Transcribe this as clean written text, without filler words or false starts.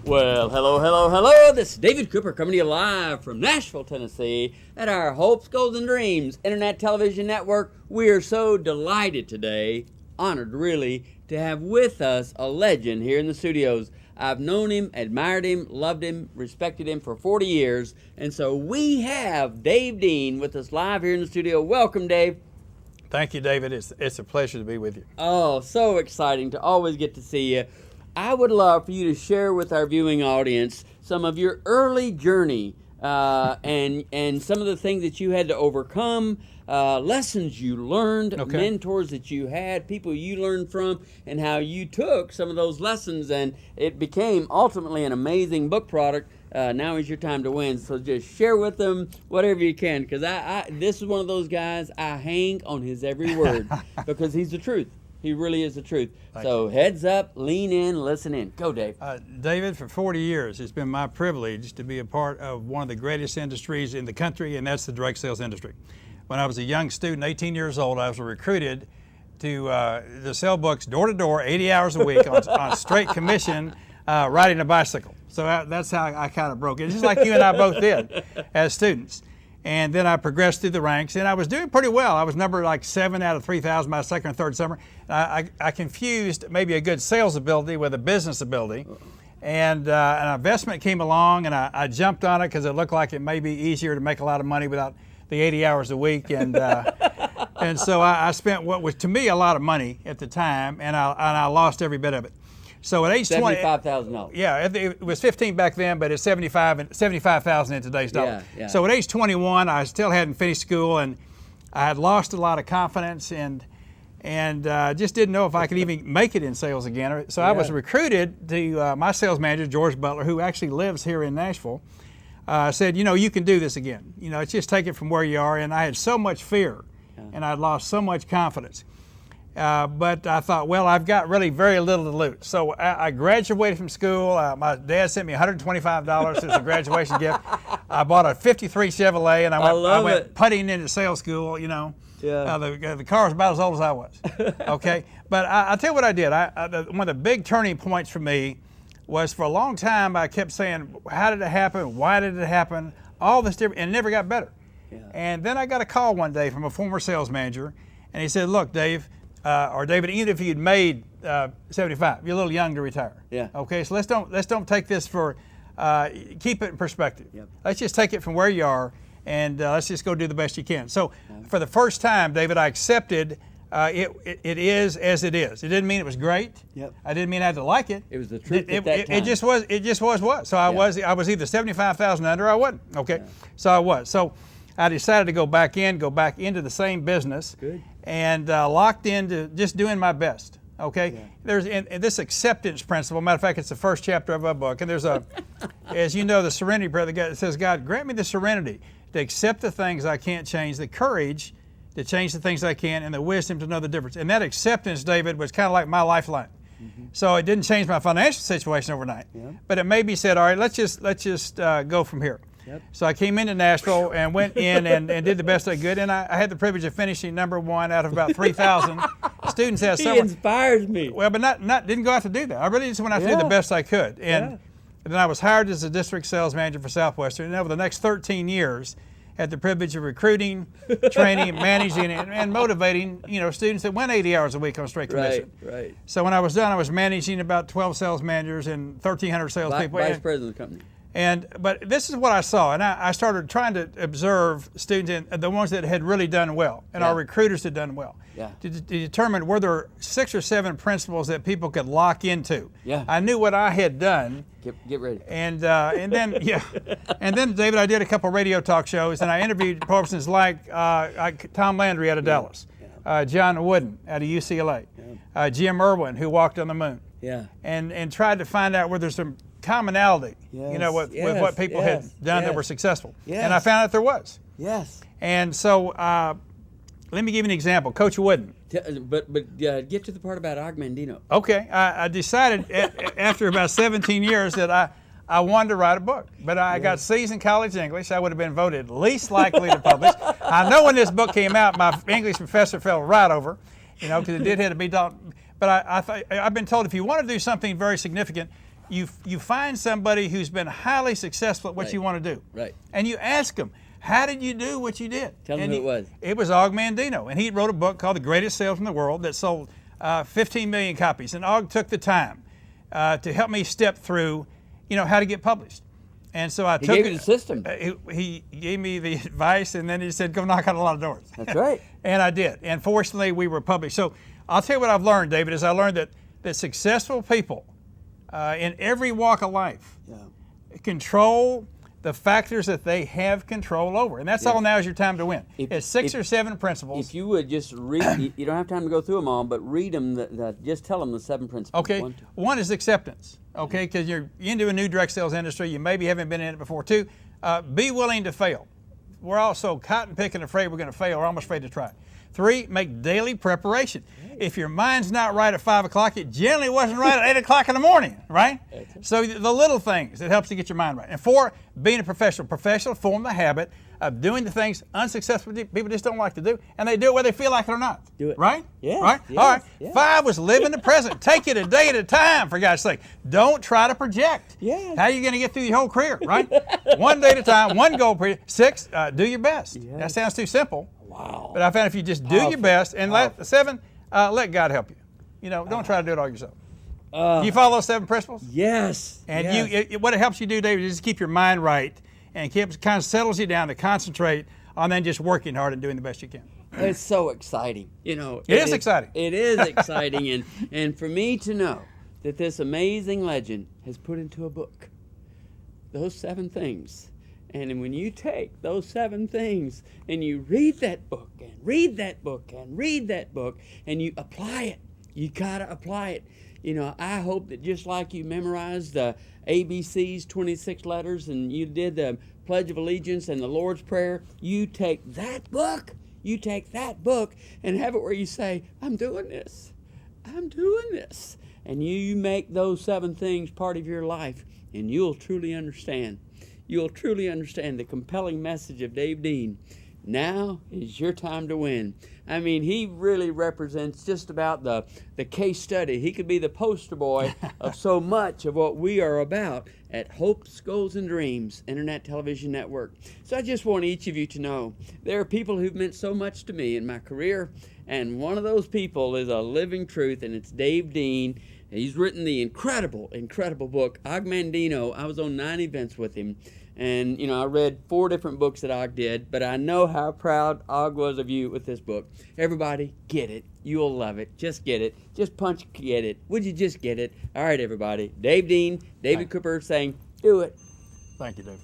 Well, hello. This is David Cooper coming to you live from Nashville, Tennessee at our Hopes, Goals, and Dreams Internet Television Network. We are so delighted today, honored really, to have with us a legend here in the studios. I've known him, admired him, loved him, respected him for 40 years. And so we have Dave Dean with us live here in the studio. Welcome, Dave. Thank you, David. It's a pleasure to be with you. Oh, so exciting to always get to see you. I would love for you to share with our viewing audience some of your early journey and some of the things that you had to overcome, lessons you learned, mentors that you had, people you learned from, and how you took some of those lessons and it became ultimately an amazing book product. Now is your time to win. So just share with them whatever you can, because this is one of those guys, I hang on his every word because he's the truth. He really is the truth. So heads up, lean in, listen in. Go, Dave. David, for 40 years, it's been my privilege to be a part of one of the greatest industries in the country, and that's the direct sales industry. When I was a young student, 18 years old, I was recruited to sell books door to door, 80 hours a week on straight commission, riding a bicycle. So that's how I kind of broke it, just like you and I both did as students. And then I progressed through the ranks, and I was doing pretty well. I was number like 7 out of 3,000 my second or third summer. I confused maybe a good sales ability with a business ability. And an investment came along, and I jumped on it because it looked like it may be easier to make a lot of money without the 80 hours a week. And and so I spent what was to me a lot of money at the time, and I lost every bit of it. So at age 20, $75,000. Yeah, it was 15 back then, but it's 75,000 in today's dollar. Yeah. So at age 21, I still hadn't finished school, and I had lost a lot of confidence, and just didn't know if I could even make it in sales again. So I was recruited to my sales manager, George Butler, who actually lives here in Nashville. Said, you can do this again. It's just take it from where you are. And I had so much fear, and I'd lost so much confidence. But I thought, well, I've got really very little to lose. So I graduated from school. My dad sent me $125 as a graduation gift. I bought a '53 Chevrolet, and I went putting into sales school. The car was about as old as I was. Okay, but I'll tell you what I did. One of the big turning points for me was, for a long time I kept saying, how did it happen? Why did it happen? All this different, and it never got better. Yeah. And then I got a call one day from a former sales manager, and he said, look, Dave, or David, even if you'd made 75, you're a little young to retire. Yeah. Okay, so let's don't take this for keep it in perspective. Yep. Let's just take it from where you are, and let's just go do the best you can. So for the first time, David, I accepted it is as it is. It didn't mean it was great. Yep. I didn't mean I had to like it. It was the truth at that time. It just was what. So I was either 75,000 under or I wasn't. Okay. Yeah. So I was. So I decided to go back into the same business. Good. And locked into just doing my best. Okay. Yeah. There's this acceptance principle. Matter of fact, it's the first chapter of our book. And there's as you know, the serenity prayer that says, God, grant me the serenity to accept the things I can't change, the courage to change the things I can, and the wisdom to know the difference. And that acceptance, David, was kind of like my lifeline. Mm-hmm. So it didn't change my financial situation overnight, but it made me say, all right, let's just go from here. Yep. So I came into Nashville and went in and did the best I could, and I had the privilege of finishing number 1 out of about 3,000 students. He inspires me. Well, but didn't go out to do that. I really just went out to do the best I could, and then I was hired as a district sales manager for Southwestern, and over the next 13 years, had the privilege of recruiting, training, managing, and motivating students that went 80 hours a week on straight commission. Right. So when I was done, I was managing about 12 sales managers and 1,300 salespeople. Vice president of the company. But this is what I saw, and I started trying to observe students, the ones that had really done well, and our recruiters had done well, to determine were there 6 or 7 principles that people could lock into. Yeah. I knew what I had done. Get ready. And then and then David, I did a couple radio talk shows, and I interviewed persons like Tom Landry out of Dallas, John Wooden out of UCLA, Jim Irwin, who walked on the moon, and tried to find out where there's some commonality, with what people had done that were successful. Yes. And I found out there was. Yes. And so let me give you an example. Coach Wooden. But get to the part about Augmandino. Okay. I decided after about 17 years that I wanted to write a book, but I got C's in college English. I would have been voted least likely to publish. I know when this book came out, my English professor fell right over, because it did hit a B. But I've been told if you want to do something very significant, you find somebody who's been highly successful at what Right. you want to do. Right. And you ask them, how did you do what you did? Tell them And who it was. It was Og Mandino. And he wrote a book called The Greatest Salesman in the World that sold 15 million copies. And Og took the time to help me step through, how to get published. And so I He took gave it. you the system. He gave me the advice, and then he said, go knock on a lot of doors. That's right. And I did. And fortunately, we were published. So I'll tell you what I've learned, David, is I learned that successful people in every walk of life control the factors that they have control over. And that's all now is your time to win. It's 6 or 7 principles. If you would just read, you don't have time to go through them all, but read them. Just tell them the 7 principles. Okay. One is acceptance. Okay, because you're into a new direct sales industry, you maybe haven't been in it before. 2, be willing to fail. We're all so cotton picking afraid we're going to fail. We're almost afraid to try. 3, make daily preparation. If your mind's not right at 5 o'clock, it generally wasn't right at 8 o'clock in the morning, right? So the little things that helps to get your mind right. And 4, being a professional. Professional form the habit of doing the things unsuccessful people just don't like to do, and they do it whether they feel like it or not. Do it. Right? Yes, Right? yes, All right. yes. 5 was live in the present. Take it a day at a time, for God's sake. Don't try to project. Yes. How are you going to get through your whole career, right? One day at a time, one goal per year. 6, do your best. Yes. That sounds too simple. Wow. But I found if you just do your best, and 7, let God help you. Don't try to do it all yourself. You follow those 7 principles? Yes. And yes. What it helps you do, David, is just keep your mind right and kind of settles you down to concentrate on then just working hard and doing the best you can. It's so exciting. It is exciting. It is exciting. And for me to know that this amazing legend has put into a book those 7 things. And when you take those 7 things and you read that book and read that book and read that book and you apply it, you got to apply it. I hope that just like you memorized the ABC's 26 letters and you did the Pledge of Allegiance and the Lord's Prayer, you take that book and have it where you say, I'm doing this. And you make those 7 things part of your life, and you'll truly understand. You'll truly understand the compelling message of Dave Dean. Now is your time to win. I mean, he really represents just about the case study. He could be the poster boy of so much of what we are about at Hopes, Goals, and Dreams Internet Television Network. So I just want each of you to know there are people who've meant so much to me in my career, and one of those people is a living truth, and it's Dave Dean. He's written the incredible, incredible book, Og Mandino. I was on 9 events with him. And, I read 4 different books that Og did, but I know how proud Og was of you with this book. Everybody, get it. You'll love it. Just get it. Just punch get it. Would you just get it? All right, everybody. Dave Dean, David Cooper saying, do it. Thank you, David.